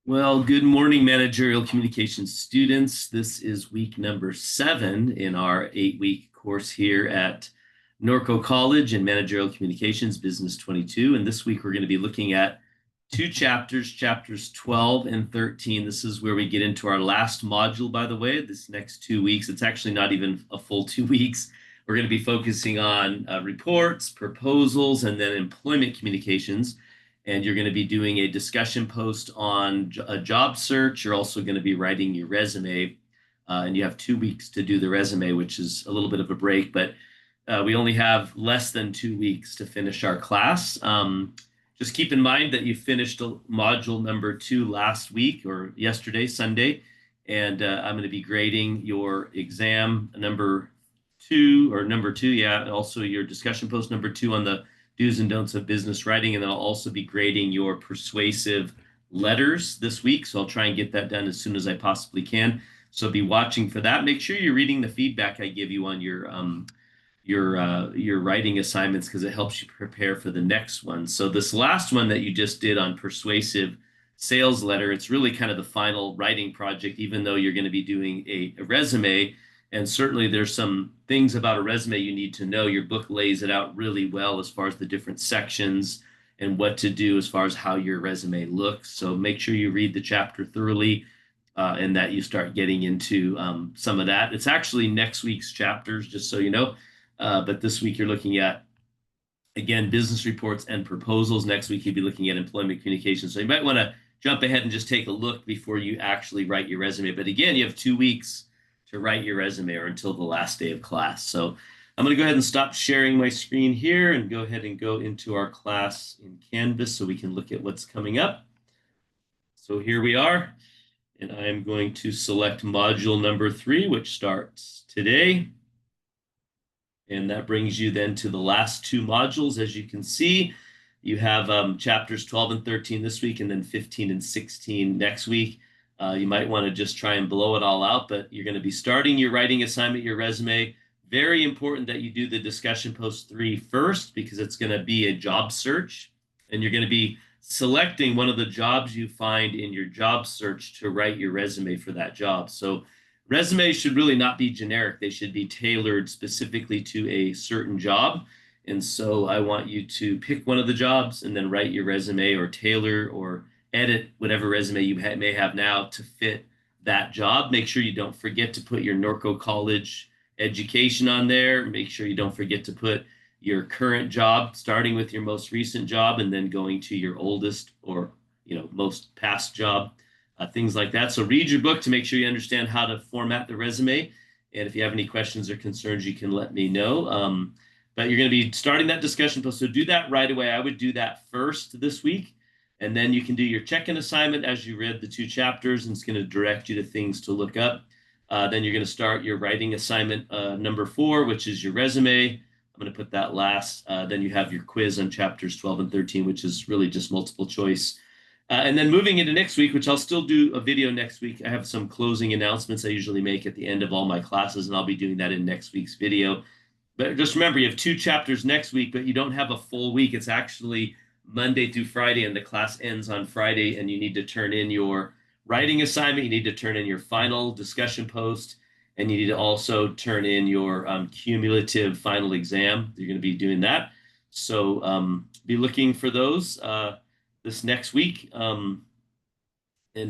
Well, good morning, managerial communications students. This is week number 7 in our 8-week course here at Norco College in Managerial Communications, Business 22. And this week we're going to be looking at two chapters, chapters 12 and 13. This is where we get into our last module, by the way, this next 2 weeks. It's actually not even a full 2 weeks. We're going to be focusing on reports, proposals, and then employment communications, and you're going to be doing a discussion post on a job search. You're also going to be writing your resume, and you have 2 weeks to do the resume, which is a little bit of a break, but we only have less than 2 weeks to finish our class. Just keep in mind that you finished module number 2 last week or yesterday, Sunday, and I'm going to be grading your exam number two, yeah, also your discussion post number 2 on the do's and don'ts of business writing. And then I'll also be grading your persuasive letters this week. So I'll try and get that done as soon as I possibly can. So be watching for that. Make sure you're reading the feedback I give you on your writing assignments, because it helps you prepare for the next one. So this last one that you just did on persuasive sales letter, it's really kind of the final writing project, even though you're going to be doing a resume. And certainly there's some things about a resume you need to know. Your book lays it out really well as far as the different sections and what to do as far as how your resume looks. So make sure you read the chapter thoroughly, and that you start getting into some of that. It's actually next week's chapters, just so you know. But this week you're looking at, again, business reports and proposals. Next week you'll be looking at employment communications. So you might want to jump ahead and just take a look before you actually write your resume. But again, you have 2 weeks to write your resume, or until the last day of class. So I'm going to go ahead and stop sharing my screen here and go ahead and go into our class in Canvas so we can look at what's coming up. So here we are, and I'm going to select module number 3, which starts today. And that brings you then to the last 2 modules. As you can see, you have chapters 12 and 13 this week, and then 15 and 16 next week. You might want to just try and blow it all out, but you're going to be starting your writing assignment, your resume. Very important that you do the discussion post 3 first, because it's going to be a job search, and you're going to be selecting one of the jobs you find in your job search to write your resume for that job. So resumes should really not be generic. They should be tailored specifically to a certain job. And so I want you to pick one of the jobs and then write your resume, or tailor or edit whatever resume you may have now to fit that job. Make sure you don't forget to put your Norco College education on there. Make sure you don't forget to put your current job, starting with your most recent job and then going to your oldest or most past job, things like that. So read your book to make sure you understand how to format the resume. And if you have any questions or concerns, you can let me know. But you're going to be starting that discussion post. So do that right away. I would do that first this week. And then you can do your check-in assignment as you read the 2 chapters, and it's going to direct you to things to look up. Then you're going to start your writing assignment number 4, which is your resume. I'm going to put that last. Then you have your quiz on chapters 12 and 13, which is really just multiple choice. And then moving into next week, which I'll still do a video next week. I have some closing announcements I usually make at the end of all my classes, and I'll be doing that in next week's video. But just remember, you have 2 chapters next week, but you don't have a full week. It's actually Monday through Friday, and the class ends on Friday, and you need to turn in your writing assignment. You need to turn in your final discussion post, and you need to also turn in your cumulative final exam. You're going to be doing that. So be looking for those this next week, and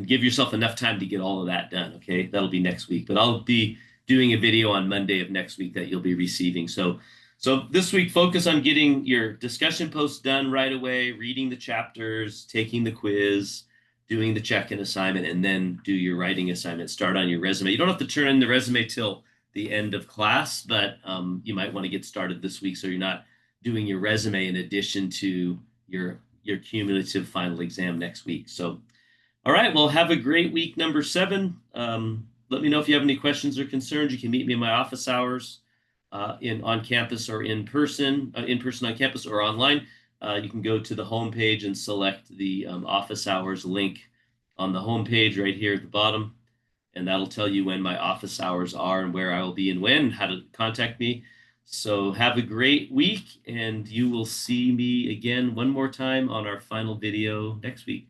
give yourself enough time to get all of that done. Okay, that'll be next week, but I'll be doing a video on Monday of next week that you'll be receiving. So this week, focus on getting your discussion posts done right away, reading the chapters, taking the quiz, doing the check-in assignment, and then do your writing assignment. Start on your resume. You don't have to turn in the resume till the end of class, but you might want to get started this week so you're not doing your resume in addition to your cumulative final exam next week. So, all right, well, have a great week number 7. Let me know if you have any questions or concerns. You can meet me in my office hours on campus or in person on campus or online. You can go to the homepage and select the office hours link on the homepage right here at the bottom, and that'll tell you when my office hours are and where I will be and when, how to contact me. So have a great week, and you will see me again one more time on our final video next week.